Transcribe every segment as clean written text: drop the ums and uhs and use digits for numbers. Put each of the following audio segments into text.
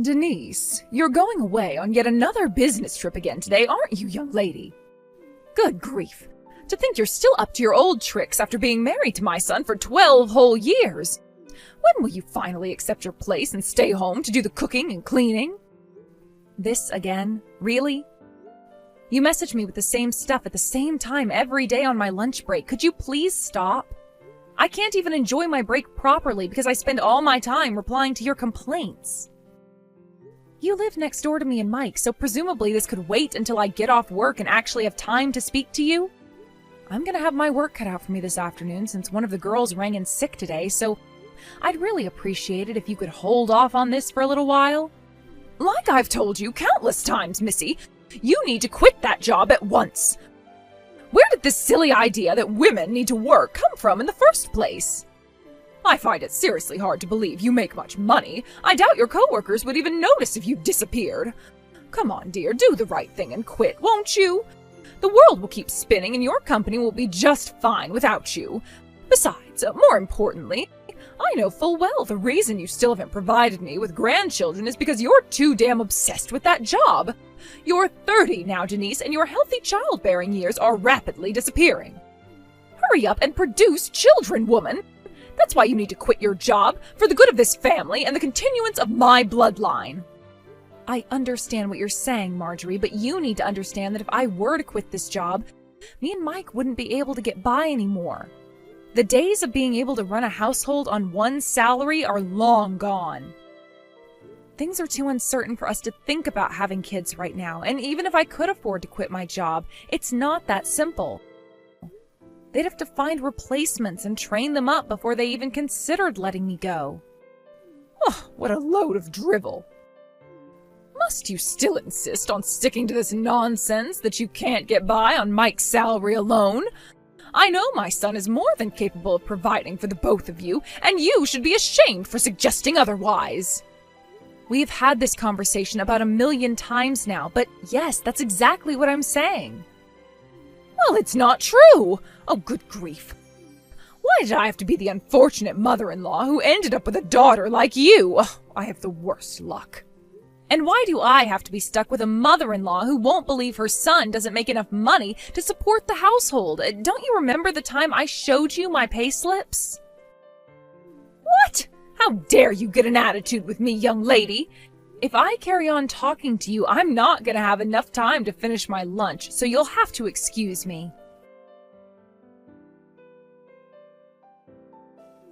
Denise, you're going away on yet another business trip again today, aren't you, young lady? Good grief. To think you're still up to your old tricks after being married to my son for 12 whole years. When will you finally accept your place and stay home to do the cooking and cleaning? This again? Really? You message me with the same stuff at the same time every day on my lunch break. Could you please stop? I can't even enjoy my break properly because I spend all my time replying to your complaints. You live next door to me and Mike, so presumably this could wait until I get off work and actually have time to speak to you. I'm gonna have my work cut out for me this afternoon since one of the girls rang in sick today, so I'd really appreciate it if you could hold off on this for a little while. Like I've told you countless times, Missy, you need to quit that job at once. Where did this silly idea that women need to work come from in the first place? I find it seriously hard to believe you make much money. I doubt your coworkers would even notice if you disappeared. Come on, dear, do the right thing and quit, won't you? The world will keep spinning and your company will be just fine without you. Besides, more importantly, I know full well the reason you still haven't provided me with grandchildren is because you're too damn obsessed with that job. You're 30 now, Denise, and your healthy childbearing years are rapidly disappearing. Hurry up and produce children, woman! That's why you need to quit your job, for the good of this family and the continuance of my bloodline. I understand what you're saying, Marjorie, but you need to understand that if I were to quit this job, me and Mike wouldn't be able to get by anymore. The days of being able to run a household on one salary are long gone. Things are too uncertain for us to think about having kids right now, and even if I could afford to quit my job, it's not that simple. They'd have to find replacements and train them up before they even considered letting me go. Oh, what a load of drivel. Must you still insist on sticking to this nonsense that you can't get by on Mike's salary alone? I know my son is more than capable of providing for the both of you, and you should be ashamed for suggesting otherwise. We've had this conversation about 1,000,000 times now, but yes, that's exactly what I'm saying. Well, it's not true! Oh, good grief. Why did I have to be the unfortunate mother-in-law who ended up with a daughter like you? Oh, I have the worst luck. And why do I have to be stuck with a mother-in-law who won't believe her son doesn't make enough money to support the household? Don't you remember the time I showed you my pay slips? What? How dare you get an attitude with me, young lady? If I carry on talking to you, I'm not going to have enough time to finish my lunch, so you'll have to excuse me.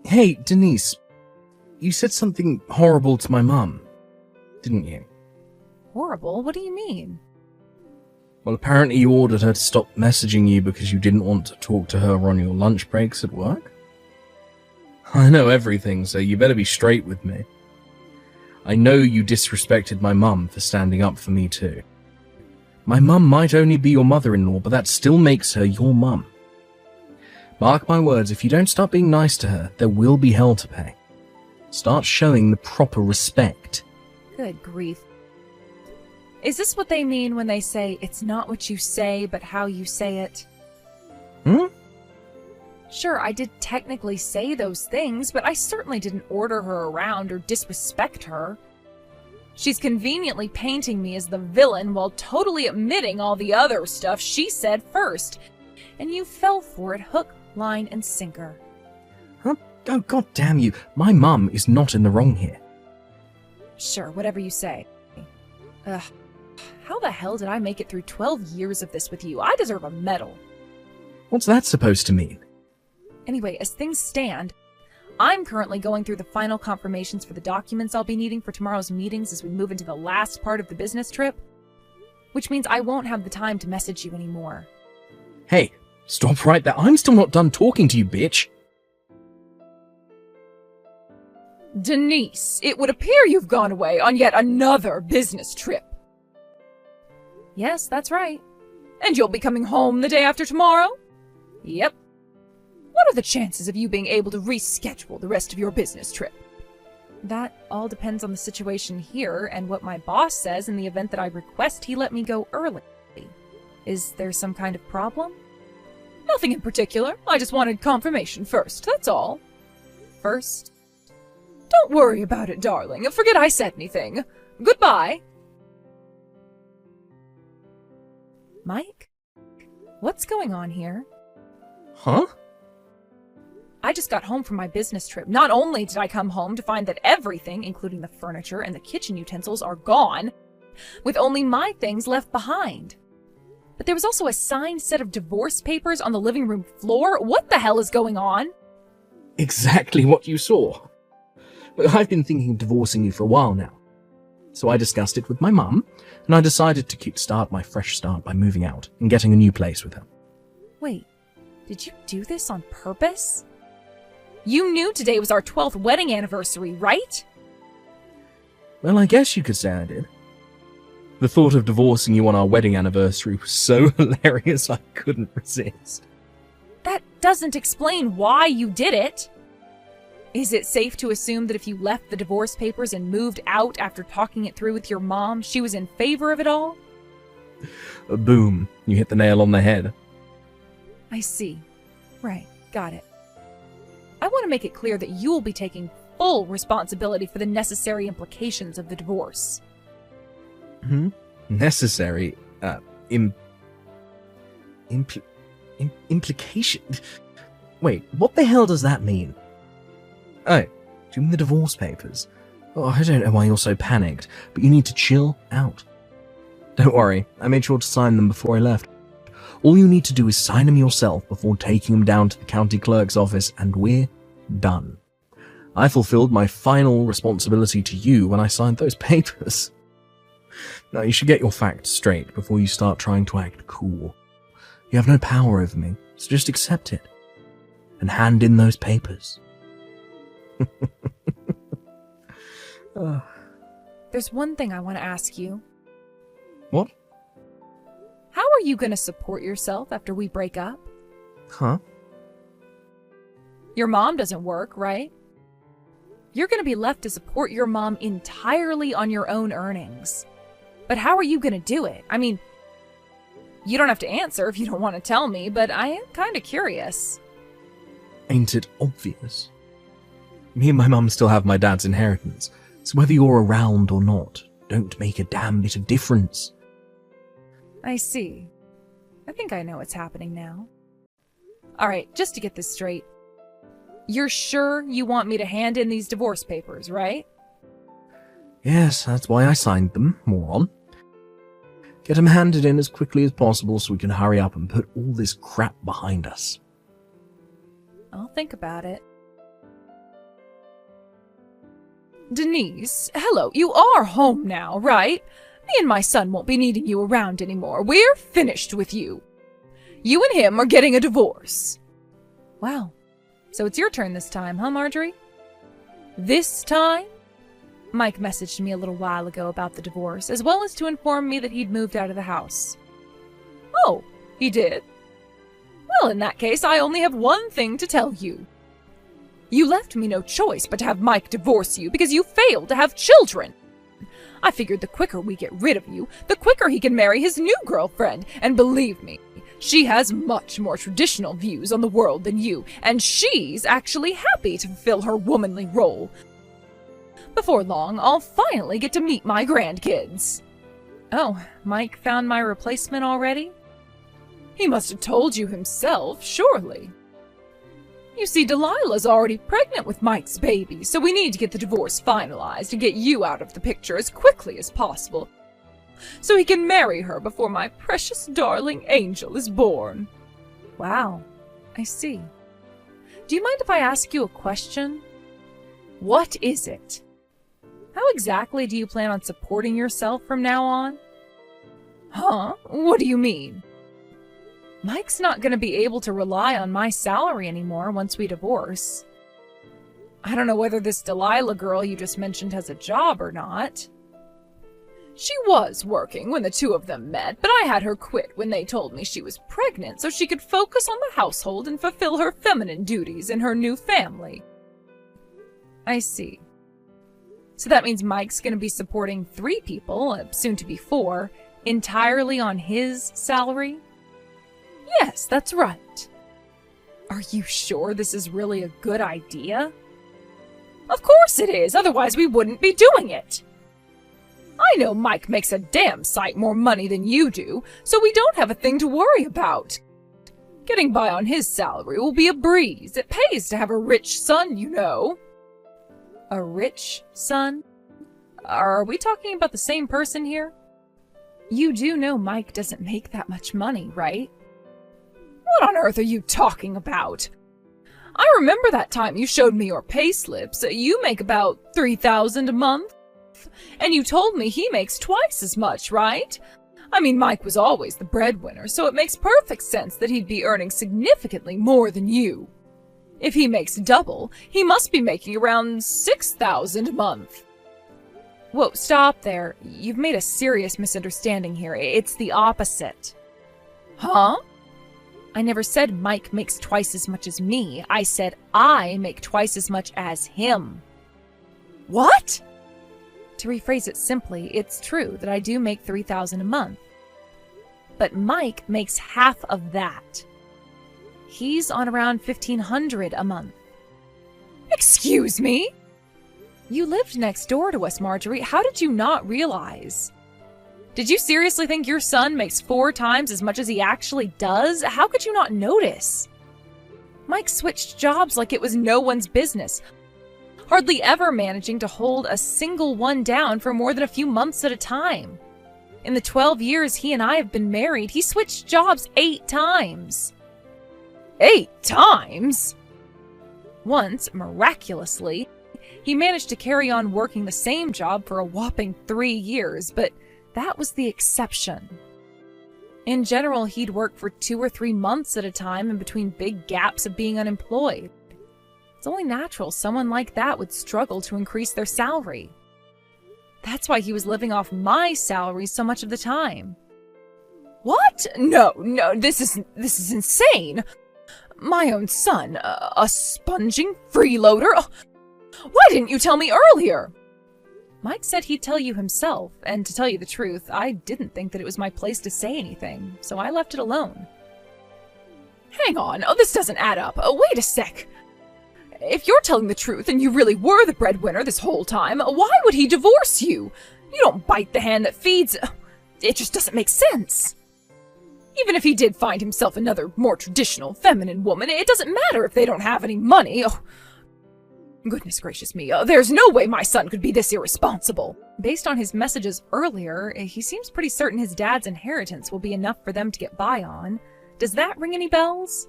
Hey, Denise, you said something horrible to my mum, didn't you? Horrible? What do you mean? Well, apparently you ordered her to stop messaging you because you didn't want to talk to her on your lunch breaks at work? I know everything, so you better be straight with me. I know you disrespected my mum for standing up for me too. My mum might only be your mother-in-law, but that still makes her your mum. Mark my words, if you don't start being nice to her, there will be hell to pay. Start showing the proper respect. Good grief. Is this what they mean when they say, it's not what you say, but how you say it? Sure, I did technically say those things, but I certainly didn't order her around or disrespect her. She's conveniently painting me as the villain while totally omitting all the other stuff she said first. And you fell for it hook, line, and sinker. Huh? Oh, God damn you. My mum is not in the wrong here. Sure, whatever you say. Ugh. How the hell did I make it through 12 years of this with you? I deserve a medal. What's that supposed to mean? Anyway, as things stand, I'm currently going through the final confirmations for the documents I'll be needing for tomorrow's meetings as we move into the last part of the business trip, which means I won't have the time to message you anymore. Hey, stop right there. I'm still not done talking to you, bitch. Denise, it would appear you've gone away on yet another business trip. Yes, that's right. And you'll be coming home the day after tomorrow? Yep. What are the chances of you being able to reschedule the rest of your business trip? That all depends on the situation here and what my boss says in the event that I request he let me go early. Is there some kind of problem? Nothing in particular. I just wanted confirmation first, that's all. First? Don't worry about it, darling. Forget I said anything. Goodbye. Mike? What's going on here? Huh? I just got home from my business trip. Not only did I come home to find that everything, including the furniture and the kitchen utensils, are gone, with only my things left behind. But there was also a signed set of divorce papers on the living room floor. What the hell is going on? Exactly what you saw. But I've been thinking of divorcing you for a while now. So I discussed it with my mum, and I decided to kickstart my fresh start by moving out and getting a new place with her. Wait, did you do this on purpose? You knew today was our 12th wedding anniversary, right? Well, I guess you could say I did. The thought of divorcing you on our wedding anniversary was so hilarious I couldn't resist. That doesn't explain why you did it. Is it safe to assume that if you left the divorce papers and moved out after talking it through with your mom, she was in favor of it all? Boom, you hit the nail on the head. I see. Right, got it. I want to make it clear that you will be taking full responsibility for the necessary implications of the divorce. Necessary? Implication? Wait, what the hell does that mean? Oh, do you mean the divorce papers? Oh, I don't know why you're so panicked, but you need to chill out. Don't worry, I made sure to sign them before I left. All you need to do is sign them yourself before taking them down to the county clerk's office, and we're done. I fulfilled my final responsibility to you when I signed those papers. Now, you should get your facts straight before you start trying to act cool. You have no power over me, so just accept it. And hand in those papers. There's one thing I want to ask you. What? How are you going to support yourself after we break up? Huh? Your mom doesn't work, right? You're going to be left to support your mom entirely on your own earnings. But how are you going to do it? I mean, you don't have to answer if you don't want to tell me, but I am kind of curious. Ain't it obvious? Me and my mum still have my dad's inheritance, so whether you're around or not, don't make a damn bit of difference. I see. I think I know what's happening now. Alright, just to get this straight. You're sure you want me to hand in these divorce papers, right? Yes, that's why I signed them, moron. Get them handed in as quickly as possible so we can hurry up and put all this crap behind us. I'll think about it. Denise, hello, you are home now, right? Me and my son won't be needing you around anymore. We're finished with you. You and him are getting a divorce. Wow. So it's your turn this time, huh, Marjorie? This time? Mike messaged me a little while ago about the divorce, as well as to inform me that he'd moved out of the house. Oh, he did? Well, in that case, I only have one thing to tell you. You left me no choice but to have Mike divorce you because you failed to have children. I figured the quicker we get rid of you, the quicker he can marry his new girlfriend, and believe me, she has much more traditional views on the world than you, and she's actually happy to fulfill her womanly role. Before long, I'll finally get to meet my grandkids. Oh, Mike found my replacement already? He must have told you himself, surely. You see, Delilah's already pregnant with Mike's baby, so we need to get the divorce finalized and get you out of the picture as quickly as possible, so he can marry her before my precious darling angel is born. Wow, I see. Do you mind if I ask you a question? What is it? How exactly do you plan on supporting yourself from now on? Huh? What do you mean? Mike's not going to be able to rely on my salary anymore once we divorce. I don't know whether this Delilah girl you just mentioned has a job or not. She was working when the two of them met, but I had her quit when they told me she was pregnant so she could focus on the household and fulfill her feminine duties in her new family. I see. So that means Mike's going to be supporting 3 people, soon to be 4, entirely on his salary? Yes, that's right. Are you sure this is really a good idea? Of course it is, otherwise we wouldn't be doing it. I know Mike makes a damn sight more money than you do, so we don't have a thing to worry about. Getting by on his salary will be a breeze. It pays to have a rich son, you know. A rich son? Are we talking about the same person here? You do know Mike doesn't make that much money, right? What on earth are you talking about? I remember that time you showed me your pay slips. You make about $3,000 a month. And you told me he makes twice as much, right? I mean, Mike was always the breadwinner, so it makes perfect sense that he'd be earning significantly more than you. If he makes double, he must be making around $6,000 a month. Whoa, stop there. You've made a serious misunderstanding here. It's the opposite. Huh? I never said Mike makes twice as much as me. I said I make twice as much as him. What? To rephrase it simply, it's true that I do make $3,000 a month. But Mike makes half of that. He's on around $1,500 a month. Excuse me? You lived next door to us, Marjorie. How did you not realize? Did you seriously think your son makes 4 times as much as he actually does? How could you not notice? Mike switched jobs like it was no one's business, hardly ever managing to hold a single one down for more than a few months at a time. In the 12 years he and I have been married, he switched jobs 8 times. 8 times? Once, miraculously, he managed to carry on working the same job for a whopping 3 years, but that was the exception. In general, he'd work for 2 or 3 months at a time in between big gaps of being unemployed. It's only natural someone like that would struggle to increase their salary. That's why he was living off my salary so much of the time. What? No, this is insane. My own son, a sponging freeloader? Why didn't you tell me earlier? Mike said he'd tell you himself, and to tell you the truth, I didn't think that it was my place to say anything, so I left it alone. Hang on, this doesn't add up. Wait a sec. If you're telling the truth and you really were the breadwinner this whole time, why would he divorce you? You don't bite the hand that feeds. It just doesn't make sense. Even if he did find himself another more traditional feminine woman, it doesn't matter if they don't have any money. Oh, goodness gracious me, there's no way my son could be this irresponsible. Based on his messages earlier, he seems pretty certain his dad's inheritance will be enough for them to get by on. Does that ring any bells?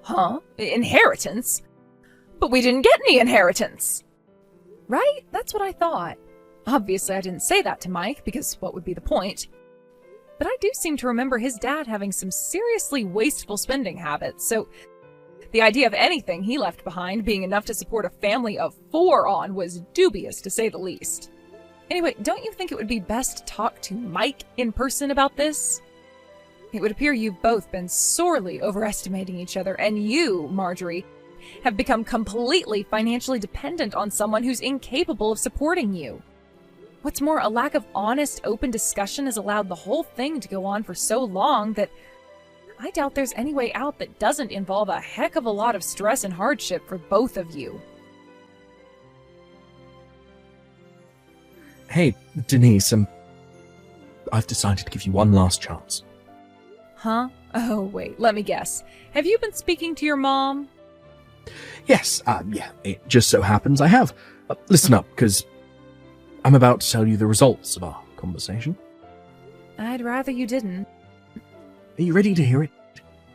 Huh? Inheritance? But we didn't get any inheritance. Right? That's what I thought. Obviously, I didn't say that to Mike, because what would be the point? But I do seem to remember his dad having some seriously wasteful spending habits, so the idea of anything he left behind being enough to support a family of 4 on was dubious, to say the least. Anyway, don't you think it would be best to talk to Mike in person about this? It would appear you've both been sorely overestimating each other, and you, Marjorie, have become completely financially dependent on someone who's incapable of supporting you. What's more, a lack of honest, open discussion has allowed the whole thing to go on for so long that I doubt there's any way out that doesn't involve a heck of a lot of stress and hardship for both of you. Hey, Denise, I've decided to give you one last chance. Huh? Oh, wait, let me guess. Have you been speaking to your mom? Yes, yeah, it just so happens I have. Listen up, because I'm about to tell you the results of our conversation. I'd rather you didn't. Are you ready to hear it?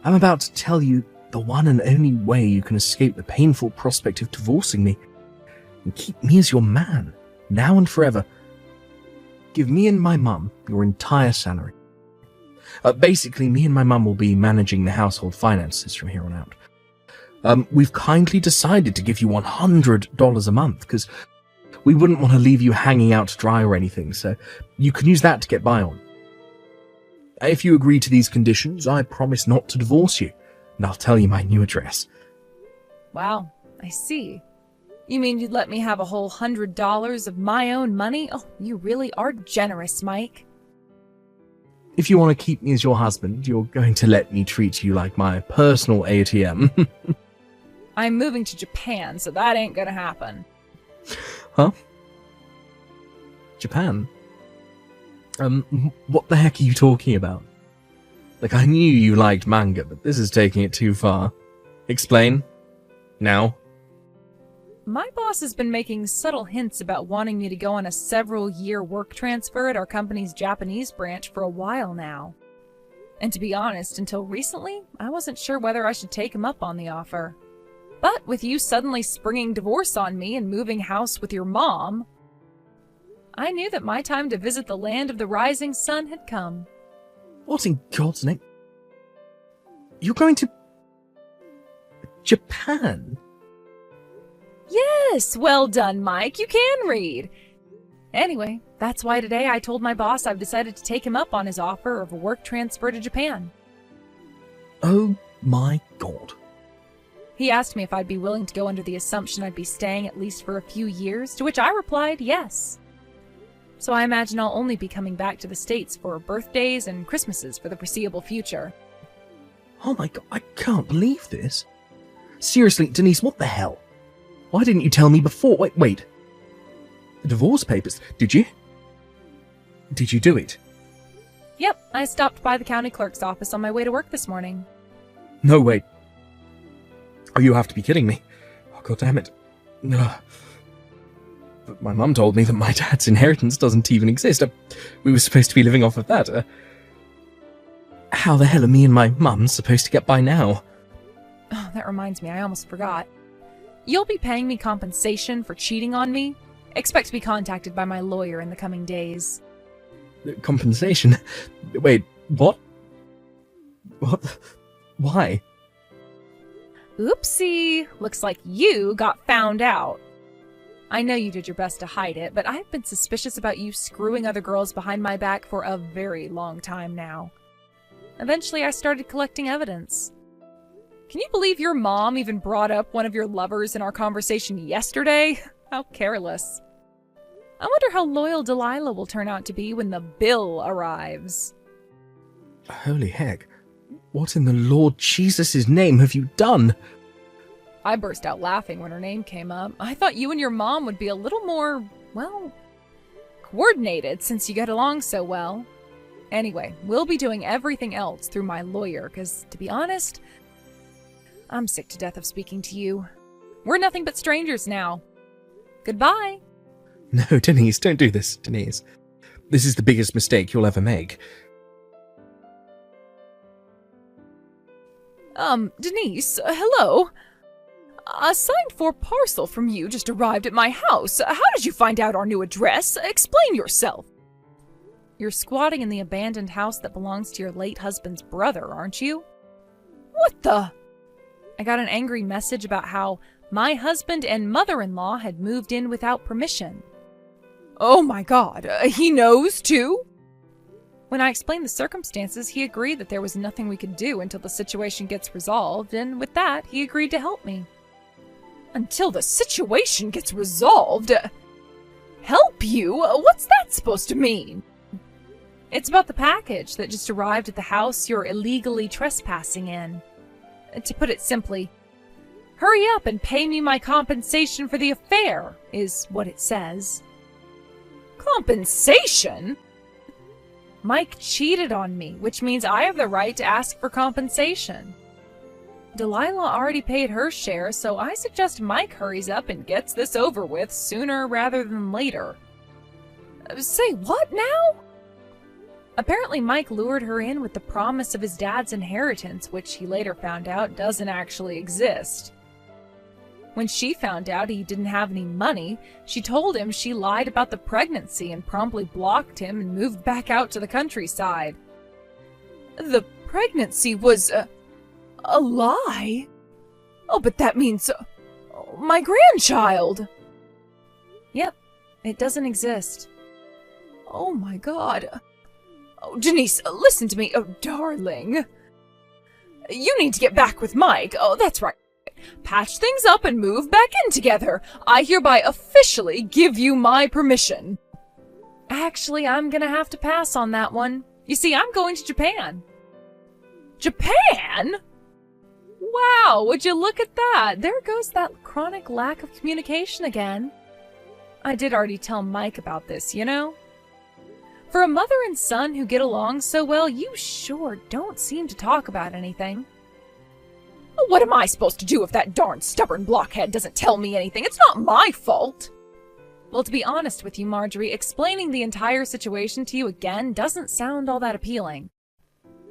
I'm about to tell you the one and only way you can escape the painful prospect of divorcing me and keep me as your man, now and forever. Give me and my mum your entire salary. Basically, me and my mum will be managing the household finances from here on out. We've kindly decided to give you $100 a month, because we wouldn't want to leave you hanging out to dry or anything, so you can use that to get by on. If you agree to these conditions, I promise not to divorce you, and I'll tell you my new address. Wow, I see. You mean you'd let me have a whole $100 of my own money? Oh, you really are generous, Mike. If you want to keep me as your husband, you're going to let me treat you like my personal ATM. I'm moving to Japan, so that ain't gonna happen. Huh? Japan? What the heck are you talking about? Like, I knew you liked manga, but this is taking it too far. Explain. Now. My boss has been making subtle hints about wanting me to go on a several-year work transfer at our company's Japanese branch for a while now. And to be honest, until recently, I wasn't sure whether I should take him up on the offer. But with you suddenly springing divorce on me and moving house with your mom, I knew that my time to visit the land of the rising sun had come. What in God's name? You're going to... Japan? Yes, well done, Mike. You can read. Anyway, that's why today I told my boss I've decided to take him up on his offer of a work transfer to Japan. Oh my God. He asked me if I'd be willing to go under the assumption I'd be staying at least for a few years, to which I replied yes. So I imagine I'll only be coming back to the States for birthdays and Christmases for the foreseeable future. Oh my God, I can't believe this. Seriously, Denise, what the hell? Why didn't you tell me before? Wait. The divorce papers, did you? Did you do it? Yep, I stopped by the county clerk's office on my way to work this morning. No, wait. Oh, you have to be kidding me. Oh, God damn it. Ugh. But my mum told me that my dad's inheritance doesn't even exist. We were supposed to be living off of that. How the hell are me and my mum supposed to get by now? Oh, that reminds me, I almost forgot. You'll be paying me compensation for cheating on me. Expect to be contacted by my lawyer in the coming days. Compensation? Wait, what? What? Why? Oopsie! Looks like you got found out. I know you did your best to hide it, but I've been suspicious about you screwing other girls behind my back for a very long time now. Eventually, I started collecting evidence. Can you believe your mom even brought up one of your lovers in our conversation yesterday? How careless. I wonder how loyal Delilah will turn out to be when the bill arrives. Holy heck. What in the Lord Jesus' name have you done? I burst out laughing when her name came up. I thought you and your mom would be a little more, well, coordinated since you get along so well. Anyway, we'll be doing everything else through my lawyer, because, to be honest, I'm sick to death of speaking to you. We're nothing but strangers now. Goodbye. No, Denise, don't do this, Denise. This is the biggest mistake you'll ever make. Denise, hello? A signed-for parcel from you just arrived at my house. How did you find out our new address? Explain yourself. You're squatting in the abandoned house that belongs to your late husband's brother, aren't you? What the? I got an angry message about how my husband and mother-in-law had moved in without permission. Oh my God, he knows too? When I explained the circumstances, he agreed that there was nothing we could do until the situation gets resolved, and with that, he agreed to help me. Until the situation gets resolved? Help you? What's that supposed to mean? It's about the package that just arrived at the house you're illegally trespassing in. To put it simply, hurry up and pay me my compensation for the affair, is what it says. Compensation? Mike cheated on me, which means I have the right to ask for compensation. Delilah already paid her share, so I suggest Mike hurries up and gets this over with sooner rather than later. Say what now? Apparently Mike lured her in with the promise of his dad's inheritance, which he later found out doesn't actually exist. When she found out he didn't have any money, she told him she lied about the pregnancy and promptly blocked him and moved back out to the countryside. The pregnancy was a lie? Oh, but that means my grandchild! Yep, it doesn't exist. Oh my God. Oh, Denise, listen to me. Oh, darling. You need to get back with Mike. Oh, that's right. Patch things up and move back in together. I hereby officially give you my permission. Actually, I'm gonna have to pass on that one. You see, I'm going to Japan. Japan? Wow, would you look at that? There goes that chronic lack of communication again. I did already tell Mike about this, you know? For a mother and son who get along so well, you sure don't seem to talk about anything. What am I supposed to do if that darn stubborn blockhead doesn't tell me anything? It's not my fault. Well, to be honest with you, Marjorie, explaining the entire situation to you again doesn't sound all that appealing.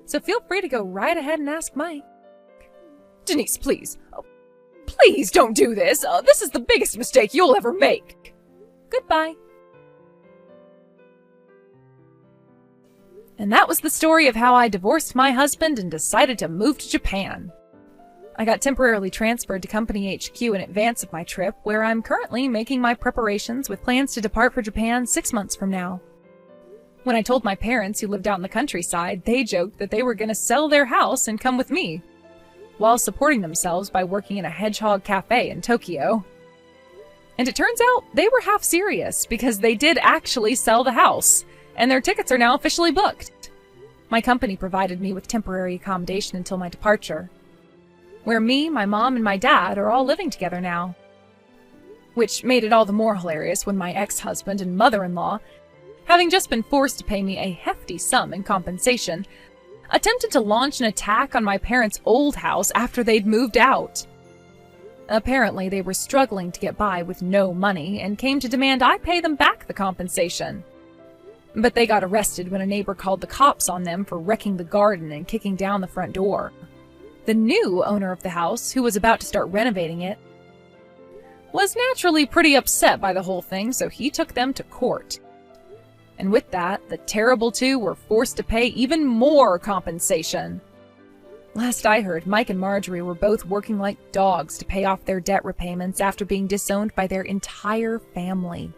So feel free to go right ahead and ask Mike. Denise, please. Oh, please don't do this. This is the biggest mistake you'll ever make. Goodbye. And that was the story of how I divorced my husband and decided to move to Japan. I got temporarily transferred to Company HQ in advance of my trip, where I'm currently making my preparations with plans to depart for Japan 6 months from now. When I told my parents, who lived out in the countryside, they joked that they were going to sell their house and come with me, while supporting themselves by working in a hedgehog cafe in Tokyo. And it turns out they were half serious, because they did actually sell the house, and their tickets are now officially booked. My company provided me with temporary accommodation until my departure, where me, my mom, and my dad are all living together now. Which made it all the more hilarious when my ex-husband and mother-in-law, having just been forced to pay me a hefty sum in compensation, attempted to launch an attack on my parents' old house after they'd moved out. Apparently, they were struggling to get by with no money and came to demand I pay them back the compensation. But they got arrested when a neighbor called the cops on them for wrecking the garden and kicking down the front door. The new owner of the house, who was about to start renovating it, was naturally pretty upset by the whole thing, so he took them to court. And with that, the terrible two were forced to pay even more compensation. Last I heard, Mike and Marjorie were both working like dogs to pay off their debt repayments after being disowned by their entire family.